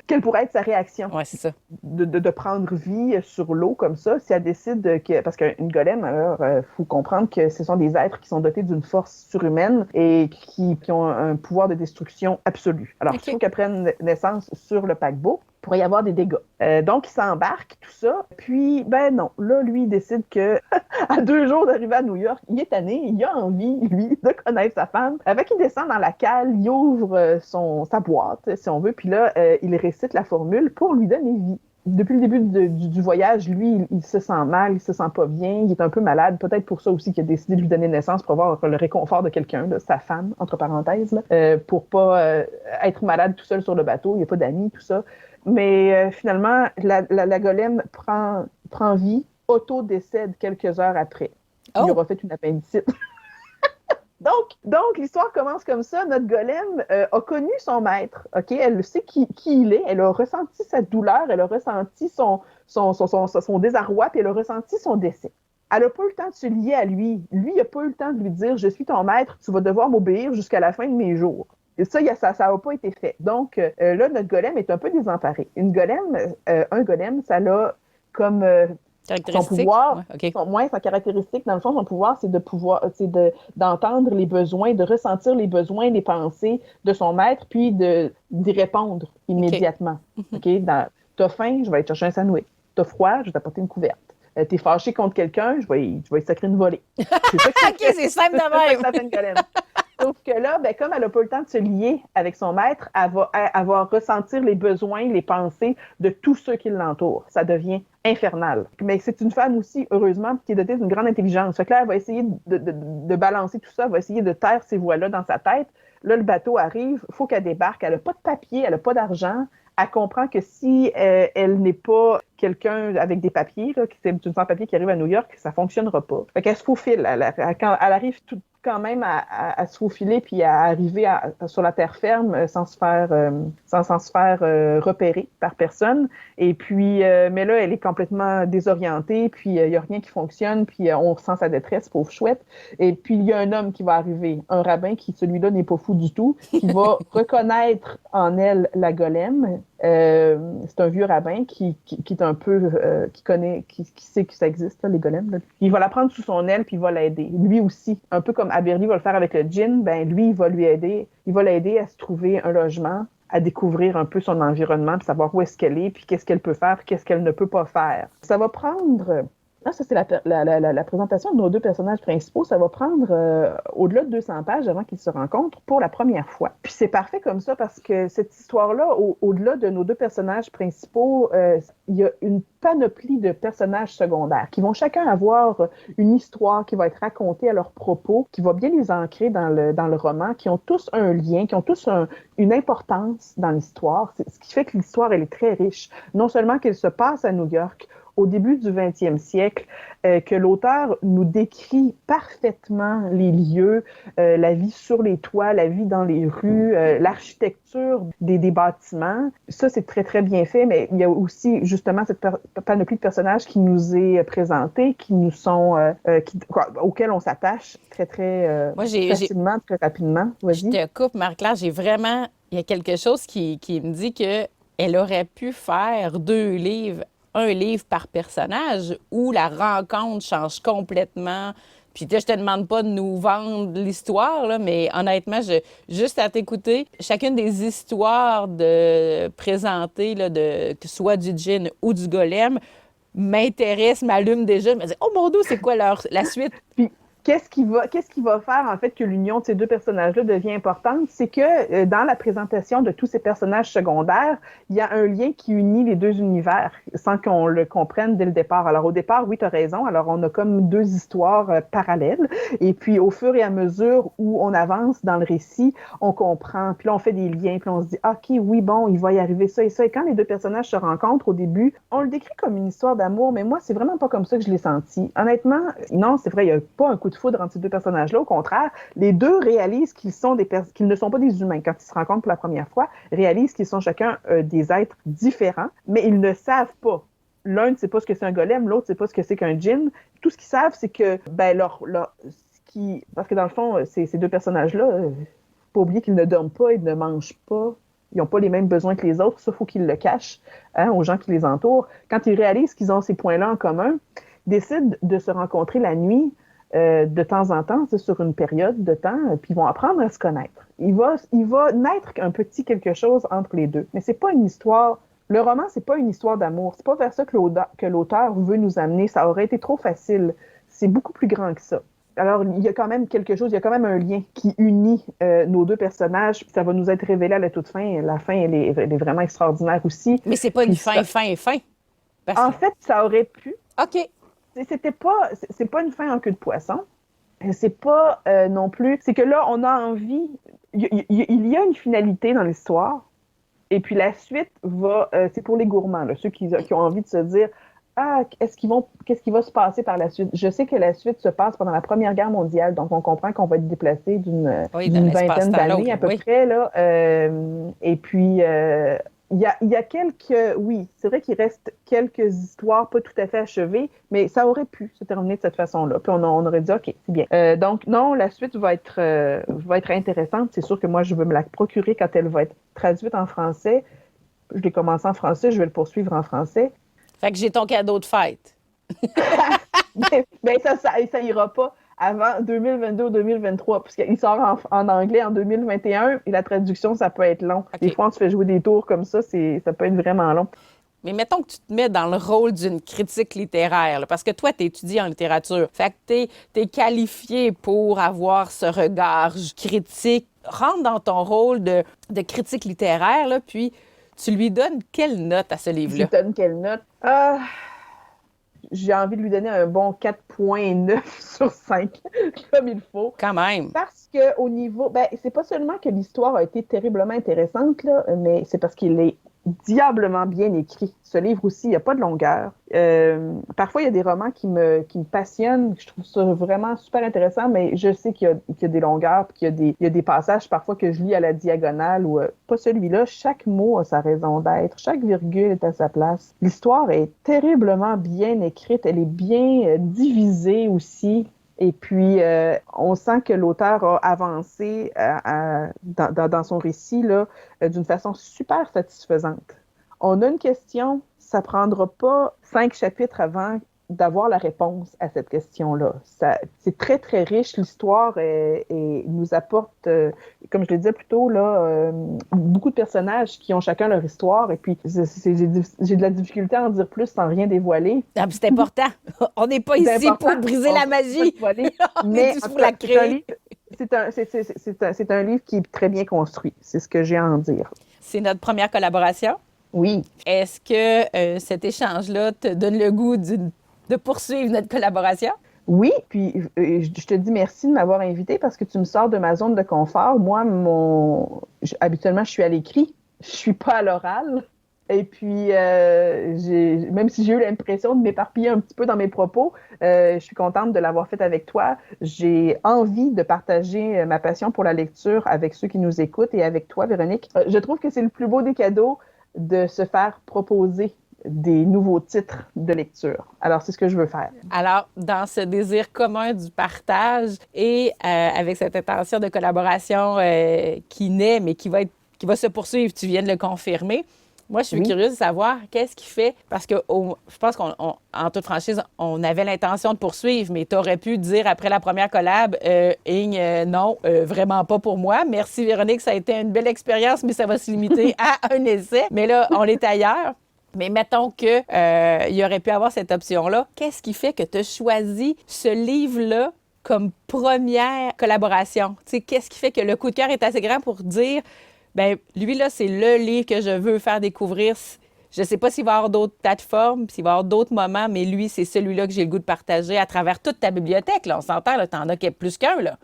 quelle pourrait être sa réaction. Oui, c'est ça. De prendre vie sur l'eau comme ça, si elle décide que... Parce qu'une golem, alors, faut comprendre que ce sont des êtres qui sont dotés d'une force surhumaine et qui ont un pouvoir de destruction absolu. Alors, il faut qu'elle prenne naissance sur le paquebot pour y avoir des dégâts. Donc, il s'embarque, tout ça. Puis, ben non. Là, lui, il décide que à 2 jours d'arriver à New York, il est tanné, il a envie, lui, de connaître sa femme. Avec, il descend dans la cale, il ouvre sa boîte, si on veut, puis là, il récite la formule pour lui donner vie. Depuis le début du voyage, lui, il se sent mal, il se sent pas bien, il est un peu malade. Peut-être pour ça aussi qu'il a décidé de lui donner naissance pour avoir le réconfort de quelqu'un, là, sa femme, entre parenthèses, là, pour pas être malade tout seul sur le bateau. Il n'y a pas d'amis, tout ça. Mais finalement, la golem prend vie. Otto décède quelques heures après. Il aura fait une appendicite. Donc, l'histoire commence comme ça. Notre golem a connu son maître. Ok, elle sait qui il est. Elle a ressenti sa douleur. Elle a ressenti son désarroi. Puis elle a ressenti son décès. Elle n'a pas eu le temps de se lier à lui. Lui, il n'a pas eu le temps de lui dire: je suis ton maître, tu vas devoir m'obéir jusqu'à la fin de mes jours. Et ça n'a pas été fait. Donc, là, notre golem est un peu désemparé. Un golem, ça a comme son pouvoir, sa caractéristique, dans le fond, son pouvoir, c'est d'entendre les besoins, de ressentir les besoins, les pensées de son maître, puis d'y répondre immédiatement. T'as faim, je vais aller te chercher un sandwich. T'as froid, je vais t'apporter une couverte. T'es fâché contre quelqu'un, je vais y sacrer une volée. C'est ça c'est simple de même. Ça fait une golem. Sauf que là, ben, comme elle n'a pas le temps de se lier avec son maître, elle va ressentir les besoins, les pensées de tous ceux qui l'entourent. Ça devient infernal. Mais c'est une femme aussi, heureusement, qui est dotée d'une grande intelligence. Fait que là, elle va essayer de balancer tout ça, elle va essayer de taire ces voix-là dans sa tête. Là, le bateau arrive, il faut qu'elle débarque. Elle n'a pas de papier, elle n'a pas d'argent. elle comprend que si elle n'est pas quelqu'un avec des papiers, là, qui c'est une sans-papier qui arrive à New York, ça fonctionnera pas. Fait qu'elle se faufile. Elle arrive quand même à se faufiler puis à arriver sur la terre ferme sans se faire repérer par personne. Et puis, mais là, elle est complètement désorientée, puis il n'y a rien qui fonctionne, puis on ressent sa détresse, pauvre chouette. Et puis, il y a un homme qui va arriver, un rabbin qui, celui-là, n'est pas fou du tout, qui va reconnaître en elle la golem. C'est un vieux rabbin qui est un peu, qui sait que ça existe, là, les golems. Là. Il va la prendre sous son aile puis il va l'aider. Lui aussi, un peu comme Aberly va le faire avec le djinn, ben lui, il va l'aider à se trouver un logement, à découvrir un peu son environnement, puis savoir où est-ce qu'elle est, puis qu'est-ce qu'elle peut faire, puis qu'est-ce qu'elle ne peut pas faire. Ça va prendre... Ah, ça, c'est la présentation de nos deux personnages principaux. Ça va prendre au-delà de 200 pages avant qu'ils se rencontrent pour la première fois. Puis c'est parfait comme ça parce que cette histoire-là, au-delà de nos deux personnages principaux, il y a une panoplie de personnages secondaires qui vont chacun avoir une histoire qui va être racontée à leur propos, qui va bien les ancrer dans le roman, qui ont tous un lien, qui ont tous une importance dans l'histoire. C'est ce qui fait que l'histoire, elle est très riche. Non seulement qu'elle se passe à New York, au début du 20e siècle, que l'auteur nous décrit parfaitement les lieux, la vie sur les toits, la vie dans les rues, l'architecture des bâtiments. Ça, c'est très, très bien fait, mais il y a aussi justement cette panoplie de personnages qui nous est présentée, qui nous sont, auxquels on s'attache très, très facilement, très rapidement. Vas-y. Je te coupe, Marie-Claire, il y a quelque chose qui me dit qu'elle aurait pu faire 2 livres, un livre par personnage où la rencontre change complètement. Puis je te demande pas de nous vendre l'histoire, là, mais honnêtement, juste à t'écouter, chacune des histoires présentées, là, que ce soit du djinn ou du golem, m'intéresse, m'allume déjà. Je me dis, oh mon Dieu, c'est quoi la suite? Puis, qu'est-ce qui va faire, en fait, que l'union de ces deux personnages-là devient importante? C'est que dans la présentation de tous ces personnages secondaires, il y a un lien qui unit les deux univers sans qu'on le comprenne dès le départ. Alors, au départ, oui, tu as raison. Alors, on a comme 2 histoires parallèles. Et puis, au fur et à mesure où on avance dans le récit, on comprend. Puis là, on fait des liens. Puis on se dit, OK, oui, bon, il va y arriver ça et ça. Et quand les deux personnages se rencontrent au début, on le décrit comme une histoire d'amour, mais moi, c'est vraiment pas comme ça que je l'ai senti. Honnêtement, non, c'est vrai, il n'y a pas un coup de foudre entre ces deux personnages-là. Au contraire, les deux réalisent qu'ils ne sont pas des humains. Quand ils se rencontrent pour la première fois, réalisent qu'ils sont chacun des êtres différents, mais ils ne savent pas. L'un ne sait pas ce que c'est un golem, l'autre ne sait pas ce que c'est qu'un djinn. Tout ce qu'ils savent, c'est que, parce que dans le fond, ces deux personnages-là, faut pas oublier qu'ils ne dorment pas, ils ne mangent pas, ils n'ont pas les mêmes besoins que les autres, ça, il faut qu'ils le cachent aux gens qui les entourent. Quand ils réalisent qu'ils ont ces points-là en commun, ils décident de se rencontrer la nuit, de temps en temps, c'est sur une période de temps, puis ils vont apprendre à se connaître. Il va naître un petit quelque chose entre les deux. Mais c'est pas une histoire... Le roman, c'est pas une histoire d'amour. C'est pas vers ça que l'auteur veut nous amener. Ça aurait été trop facile. C'est beaucoup plus grand que ça. Alors, il y a quand même quelque chose, il y a quand même un lien qui unit nos deux personnages. Ça va nous être révélé à la toute fin. La fin, elle est vraiment extraordinaire aussi. Mais c'est pas une fin. En fait, ça aurait pu. OK. C'est pas une fin en queue de poisson. C'est pas non plus... C'est que là, on a envie... Il y a une finalité dans l'histoire. Et puis la suite c'est pour les gourmands, là, ceux qui ont envie de se dire qu'est-ce qui va se passer par la suite? Je sais que la suite se passe pendant la Première Guerre mondiale, donc on comprend qu'on va être déplacé d'une vingtaine d'années à peu près. Là, et puis, il y a oui, c'est vrai qu'il reste quelques histoires pas tout à fait achevées, mais ça aurait pu se terminer de cette façon-là. Puis on aurait dit, OK, c'est bien. Donc, non, la suite va être intéressante. C'est sûr que moi, je veux me la procurer quand elle va être traduite en français. Je l'ai commencé en français, je vais le poursuivre en français. Fait que j'ai ton cadeau de fête. Ben ça ira pas avant 2022 ou 2023, puisqu'il sort en anglais en 2021, et la traduction, ça peut être long. Okay. Des fois, on se fait jouer des tours comme ça, ça peut être vraiment long. Mais mettons que tu te mets dans le rôle d'une critique littéraire, là, parce que toi, tu étudies en littérature. Fait que t'es qualifié pour avoir ce regard critique. Rentre dans ton rôle de critique littéraire, là, puis tu lui donnes quelle note à ce livre-là? Je lui donne quelle note? J'ai envie de lui donner un bon 4,9 sur 5, comme il faut. Quand même. Parce qu'au niveau... c'est pas seulement que l'histoire a été terriblement intéressante, là, mais c'est parce qu'il est diablement bien écrit. Ce livre aussi, il n'y a pas de longueur. Parfois, il y a des romans qui me passionnent. Je trouve ça vraiment super intéressant, mais je sais qu'il y a des longueurs, puis qu'il y a des passages parfois que je lis à la diagonale ou pas celui-là. Chaque mot a sa raison d'être. Chaque virgule est à sa place. L'histoire est terriblement bien écrite. Elle est bien divisée aussi. Et puis, on sent que l'auteur a avancé dans son récit là, d'une façon super satisfaisante. On a une question, ça prendra pas 5 chapitres avant d'avoir la réponse à cette question-là. C'est très, très riche. L'histoire nous apporte, comme je le disais plus tôt, là, beaucoup de personnages qui ont chacun leur histoire. Et puis, j'ai de la difficulté à en dire plus sans rien dévoiler. Ah, c'est important. On n'est pas ici pour briser la magie. Mais pour la créer. C'est un livre qui est très bien construit. C'est ce que j'ai à en dire. C'est notre première collaboration. Oui. Est-ce que cet échange-là te donne le goût de poursuivre notre collaboration? Oui, puis je te dis merci de m'avoir invité parce que tu me sors de ma zone de confort. Moi, habituellement, je suis à l'écrit, je suis pas à l'oral. Et puis, même si j'ai eu l'impression de m'éparpiller un petit peu dans mes propos, je suis contente de l'avoir fait avec toi. J'ai envie de partager ma passion pour la lecture avec ceux qui nous écoutent et avec toi, Véronique. Je trouve que c'est le plus beau des cadeaux de se faire proposer des nouveaux titres de lecture. Alors, c'est ce que je veux faire. Alors, dans ce désir commun du partage et avec cette intention de collaboration qui naît, mais qui va se poursuivre, tu viens de le confirmer, moi, je suis curieuse de savoir qu'est-ce qui fait, parce que je pense qu'en toute franchise, on avait l'intention de poursuivre, mais tu aurais pu dire après la première collab, non, vraiment pas pour moi. Merci Véronique, ça a été une belle expérience, mais ça va se limiter à un essai. Mais là, on est ailleurs. Mais mettons qu'il y aurait pu avoir cette option-là. Qu'est-ce qui fait que tu as choisi ce livre-là comme première collaboration? Tu sais, qu'est-ce qui fait que le coup de cœur est assez grand pour dire... Bien, lui, là, c'est le livre que je veux faire découvrir. Je ne sais pas s'il va y avoir d'autres plateformes, s'il va y avoir d'autres moments, mais lui, c'est celui-là que j'ai le goût de partager à travers toute ta bibliothèque. Là. On s'entend, tu en as plus qu'un, là.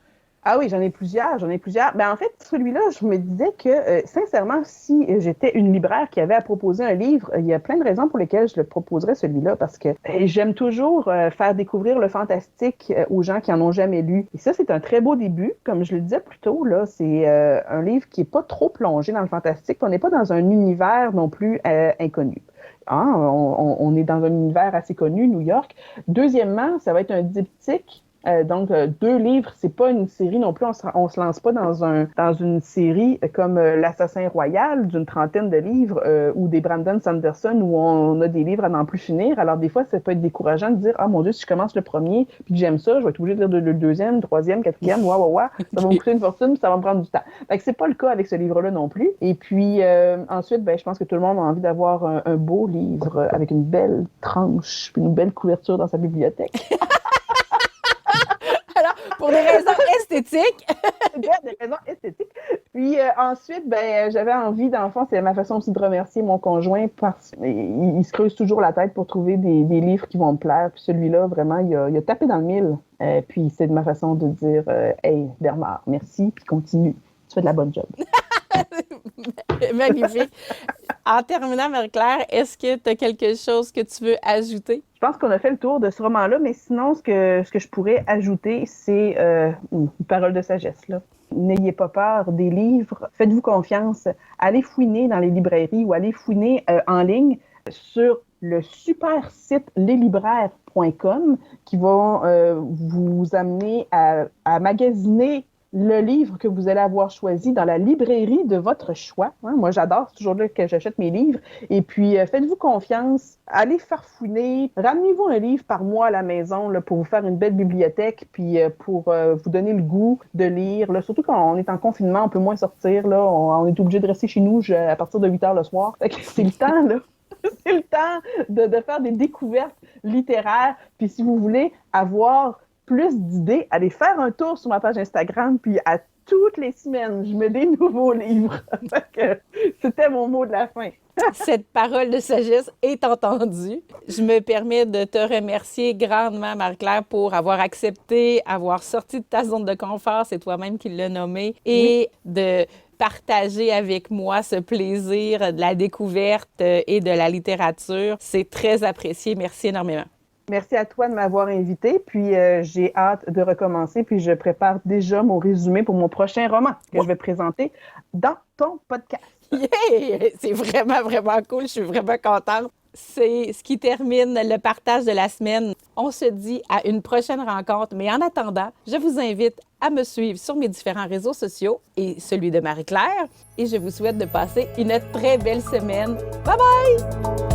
Ah oui, j'en ai plusieurs. Ben, en fait, celui-là, je me disais que, sincèrement, si j'étais une libraire qui avait à proposer un livre, il y a plein de raisons pour lesquelles je le proposerais celui-là, parce que j'aime toujours faire découvrir le fantastique aux gens qui en ont jamais lu. Et ça, c'est un très beau début. Comme je le disais plus tôt, là, c'est un livre qui est pas trop plongé dans le fantastique. On n'est pas dans un univers non plus inconnu. Hein? On est dans un univers assez connu, New York. Deuxièmement, ça va être un diptyque. Donc, 2 livres, c'est pas une série non plus. On se lance pas dans une série comme L'Assassin Royal d'une 30aine de livres ou des Brandon Sanderson où on a des livres à n'en plus finir. Alors, des fois, ça peut être décourageant de dire « Ah, mon Dieu, si je commence le premier puis que j'aime ça, je vais être obligée de lire le deuxième, le troisième, quatrième, ça va me coûter une fortune, ça va me prendre du temps. » Fait que c'est pas le cas avec ce livre-là non plus. Et puis, ensuite, je pense que tout le monde a envie d'avoir un beau livre avec une belle tranche puis une belle couverture dans sa bibliothèque. Alors, pour des raisons esthétiques. Des raisons esthétiques. Puis ensuite, j'avais envie, dans le fond, c'est ma façon aussi de remercier mon conjoint parce qu'il se creuse toujours la tête pour trouver des livres qui vont me plaire. Puis celui-là, vraiment, il a tapé dans le mille. Puis c'est de ma façon de dire Hey, Bernard, merci, puis continue. Tu fais de la bonne job. Magnifique. En terminant, Marie-Claire, est-ce que tu as quelque chose que tu veux ajouter? Je pense qu'on a fait le tour de ce roman-là, mais sinon, ce que je pourrais ajouter, c'est une parole de sagesse, là. N'ayez pas peur des livres, faites-vous confiance, allez fouiner dans les librairies ou allez fouiner en ligne sur le super site leslibraires.com qui va vous amener à magasiner le livre que vous allez avoir choisi dans la librairie de votre choix. Hein? Moi, j'adore, c'est toujours là que j'achète mes livres. Et puis, faites-vous confiance, allez farfouiner, ramenez-vous un livre par mois à la maison là, pour vous faire une belle bibliothèque, puis pour vous donner le goût de lire. Là. Surtout quand on est en confinement, on peut moins sortir. Là, on est obligé de rester chez nous à partir de 8 heures le soir. Fait que c'est le temps, là. C'est le temps de faire des découvertes littéraires. Puis si vous voulez avoir plus d'idées, allez faire un tour sur ma page Instagram, puis à toutes les semaines, je mets des nouveaux livres. C'était mon mot de la fin. Cette parole de sagesse est entendue. Je me permets de te remercier grandement, Marie-Claire, pour avoir accepté, avoir sorti de ta zone de confort, c'est toi-même qui l'as nommé, et de partager avec moi ce plaisir de la découverte et de la littérature. C'est très apprécié. Merci énormément. Merci à toi de m'avoir invité, puis j'ai hâte de recommencer, puis je prépare déjà mon résumé pour mon prochain roman que je vais présenter dans ton podcast. Yeah! C'est vraiment, vraiment cool. Je suis vraiment contente. C'est ce qui termine le partage de la semaine. On se dit à une prochaine rencontre, mais en attendant, je vous invite à me suivre sur mes différents réseaux sociaux et celui de Marie-Claire. Et je vous souhaite de passer une très belle semaine. Bye bye!